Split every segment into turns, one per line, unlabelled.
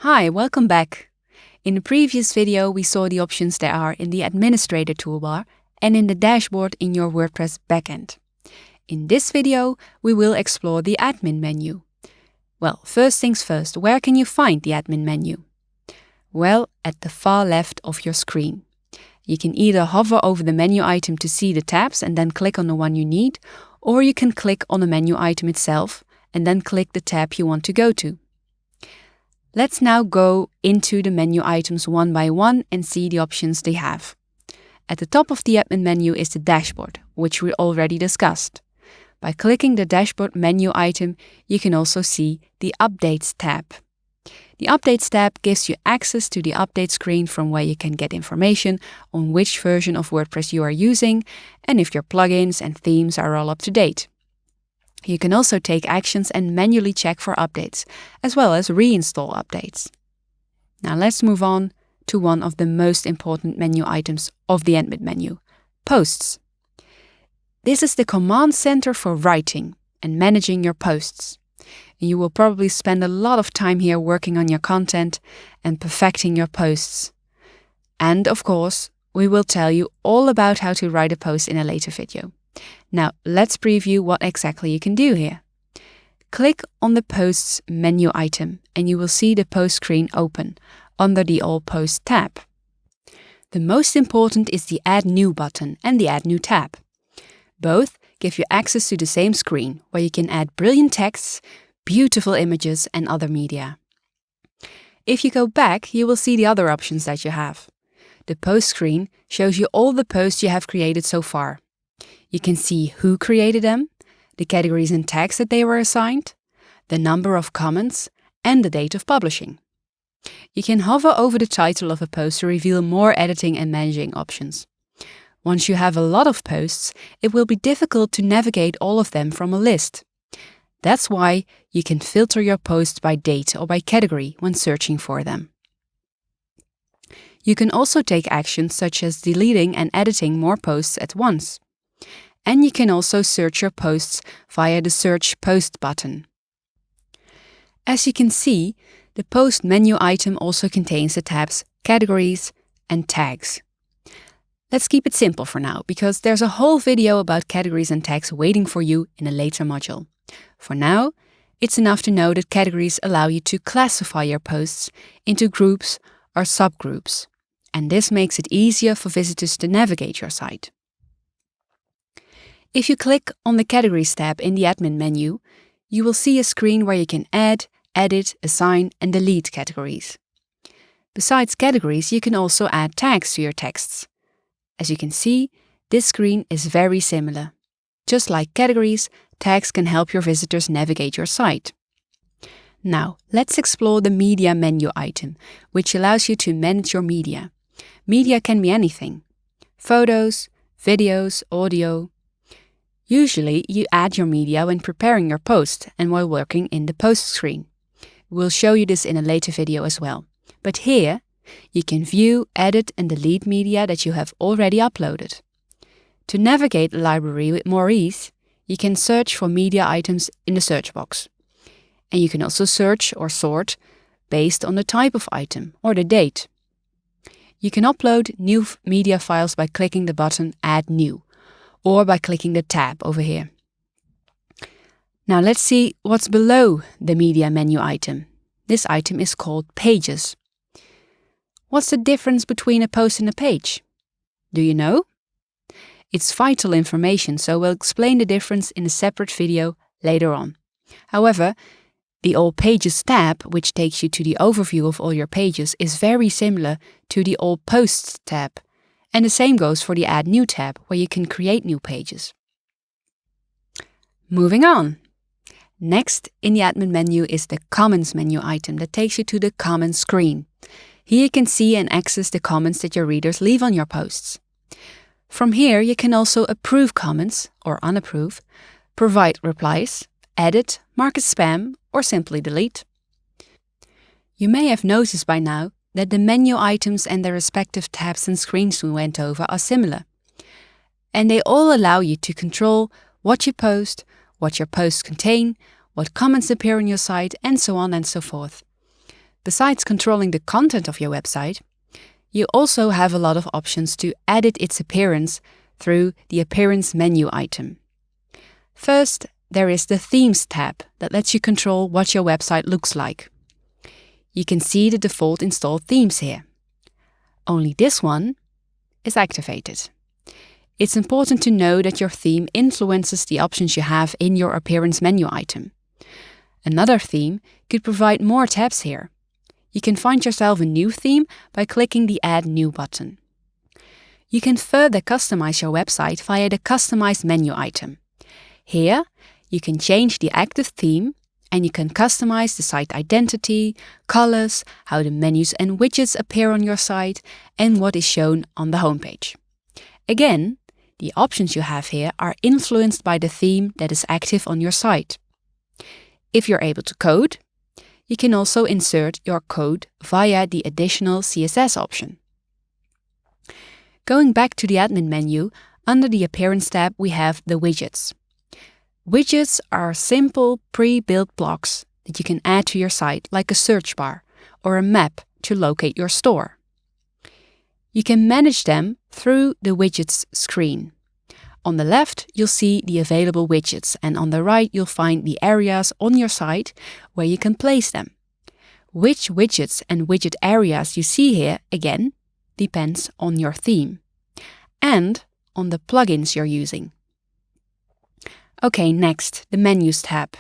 Hi, welcome back. In the previous video, we saw the options there are in the Administrator toolbar and in the dashboard in your WordPress backend. In this video, we will explore the Admin menu. Well, first things first, where can you find the Admin menu? Well, at the far left of your screen. You can either hover over the menu item to see the tabs and then click on the one you need, or you can click on the menu item itself and then click the tab you want to go to. Let's now go into the menu items one by one and see the options they have. At the top of the admin menu is the dashboard, which we already discussed. By clicking the dashboard menu item, you can also see the Updates tab. The Updates tab gives you access to the update screen from where you can get information on which version of WordPress you are using and if your plugins and themes are all up to date. You can also take actions and manually check for updates, as well as reinstall updates. Now let's move on to one of the most important menu items of the admin menu, Posts. This is the command center for writing and managing your posts. And you will probably spend a lot of time here working on your content and perfecting your posts. And of course, we will tell you all about how to write a post in a later video. Now, let's preview what exactly you can do here. Click on the Posts menu item and you will see the post screen open under the All Posts tab. The most important is the Add New button and the Add New tab. Both give you access to the same screen where you can add brilliant texts, beautiful images and other media. If you go back, you will see the other options that you have. The post screen shows you all the posts you have created so far. You can see who created them, the categories and tags that they were assigned, the number of comments, and the date of publishing. You can hover over the title of a post to reveal more editing and managing options. Once you have a lot of posts, it will be difficult to navigate all of them from a list. That's why you can filter your posts by date or by category when searching for them. You can also take actions such as deleting and editing more posts at once. And you can also search your posts via the Search Post button. As you can see, the Post menu item also contains the tabs Categories and Tags. Let's keep it simple for now, because there's a whole video about categories and tags waiting for you in a later module. For now, it's enough to know that categories allow you to classify your posts into groups or subgroups, and this makes it easier for visitors to navigate your site. If you click on the Categories tab in the Admin menu, you will see a screen where you can add, edit, assign and delete categories. Besides categories, you can also add tags to your texts. As you can see, this screen is very similar. Just like categories, tags can help your visitors navigate your site. Now, let's explore the Media menu item, which allows you to manage your media. Media can be anything: photos, videos, audio. Usually, you add your media when preparing your post and while working in the post screen. We'll show you this in a later video as well. But here, you can view, edit and delete media that you have already uploaded. To navigate the library with more ease, you can search for media items in the search box. And you can also search or sort based on the type of item or the date. You can upload new media files by clicking the button Add New, or by clicking the tab over here. Now let's see what's below the Media menu item. This item is called Pages. What's the difference between a post and a page? Do you know? It's vital information, so we'll explain the difference in a separate video later on. However, the All Pages tab, which takes you to the overview of all your pages, is very similar to the All Posts tab. And the same goes for the Add New tab, where you can create new pages. Moving on. Next in the admin menu is the Comments menu item that takes you to the Comments screen. Here you can see and access the comments that your readers leave on your posts. From here you can also approve comments or unapprove, provide replies, edit, mark as spam or simply delete. You may have noticed by now that the menu items and their respective tabs and screens we went over are similar. And they all allow you to control what you post, what your posts contain, what comments appear on your site, and so on and so forth. Besides controlling the content of your website, you also have a lot of options to edit its appearance through the Appearance menu item. First, there is the Themes tab that lets you control what your website looks like. You can see the default installed themes here. Only this one is activated. It's important to know that your theme influences the options you have in your Appearance menu item. Another theme could provide more tabs here. You can find yourself a new theme by clicking the Add New button. You can further customize your website via the Customize menu item. Here, you can change the active theme and you can customize the site identity, colors, how the menus and widgets appear on your site, and what is shown on the homepage. Again, the options you have here are influenced by the theme that is active on your site. If you're able to code, you can also insert your code via the additional CSS option. Going back to the admin menu, under the Appearance tab we have the widgets. Widgets are simple pre-built blocks that you can add to your site, like a search bar or a map to locate your store. You can manage them through the widgets screen. On the left, you'll see the available widgets, and on the right, you'll find the areas on your site where you can place them. Which widgets and widget areas you see here, again, depends on your theme and on the plugins you're using. Okay, next, the Menus tab.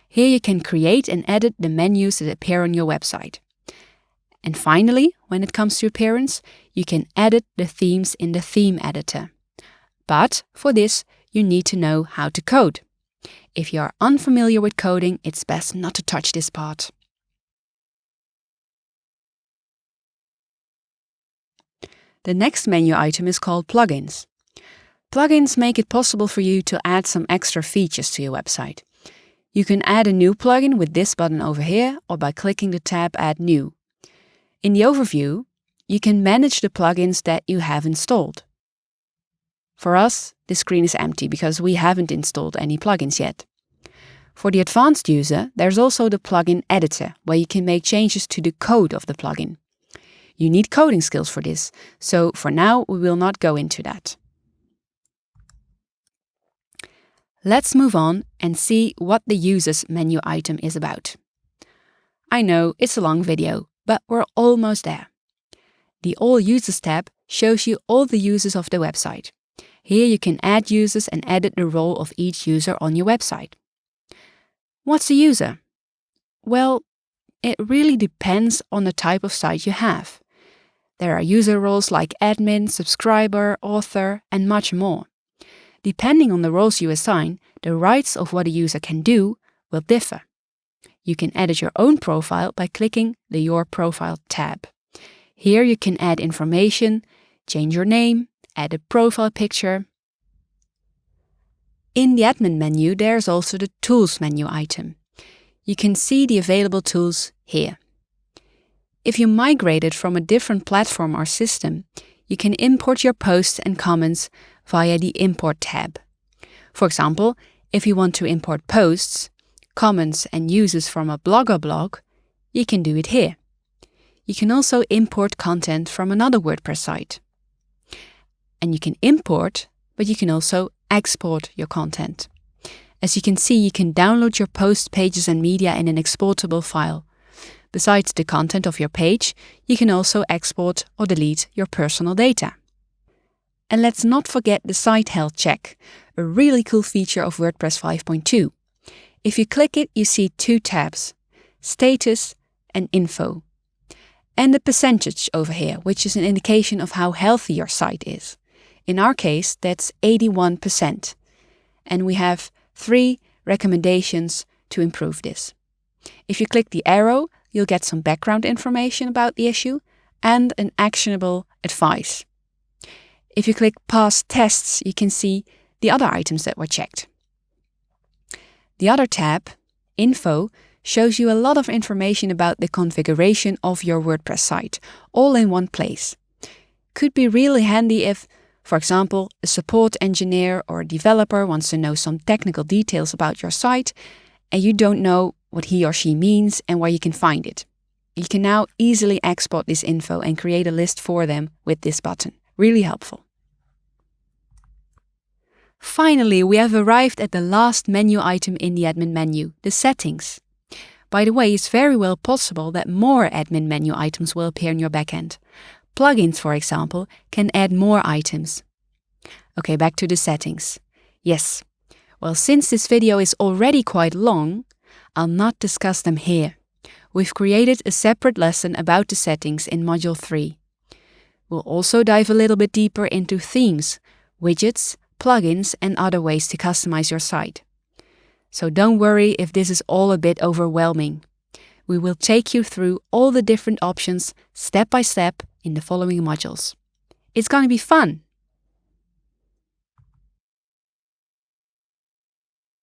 Here you can create and edit the menus that appear on your website. And finally, when it comes to appearance, you can edit the themes in the theme editor. But for this, you need to know how to code. If you are unfamiliar with coding, it's best not to touch this part. The next menu item is called Plugins. Plugins make it possible for you to add some extra features to your website. You can add a new plugin with this button over here or by clicking the tab Add New. In the overview, you can manage the plugins that you have installed. For us, this screen is empty because we haven't installed any plugins yet. For the advanced user, there's also the plugin editor where you can make changes to the code of the plugin. You need coding skills for this, so for now we will not go into that. Let's move on and see what the Users menu item is about. I know it's a long video, but we're almost there. The All Users tab shows you all the users of the website. Here you can add users and edit the role of each user on your website. What's a user? Well, it really depends on the type of site you have. There are user roles like admin, subscriber, author, and much more. Depending on the roles you assign, the rights of what a user can do will differ. You can edit your own profile by clicking the Your Profile tab. Here you can add information, change your name, add a profile picture. In the admin menu, there's also the Tools menu item. You can see the available tools here. If you migrated from a different platform or system, you can import your posts and comments via the Import tab. For example, if you want to import posts, comments and users from a Blogger blog, you can do it here. You can also import content from another WordPress site. And you can import, but you can also export your content. As you can see, you can download your posts, pages and media in an exportable file. Besides the content of your page, you can also export or delete your personal data. And let's not forget the Site Health Check, a really cool feature of WordPress 5.2. If you click it, you see two tabs, Status and Info. And the percentage over here, which is an indication of how healthy your site is. In our case, that's 81%. And we have 3 recommendations to improve this. If you click the arrow, you'll get some background information about the issue and an actionable advice. If you click Past Tests, you can see the other items that were checked. The other tab, Info, shows you a lot of information about the configuration of your WordPress site, all in one place. Could be really handy if, for example, a support engineer or a developer wants to know some technical details about your site and you don't know what he or she means and where you can find it. You can now easily export this info and create a list for them with this button. Really helpful. Finally, we have arrived at the last menu item in the admin menu, the settings. By the way, it's very well possible that more admin menu items will appear in your backend. Plugins, for example, can add more items. Okay, back to the settings. Yes, well, since this video is already quite long, I'll not discuss them here. We've created a separate lesson about the settings in Module 3. We'll also dive a little bit deeper into themes, widgets, plugins, and other ways to customize your site. So don't worry if this is all a bit overwhelming. We will take you through all the different options step by step in the following modules. It's going to be fun!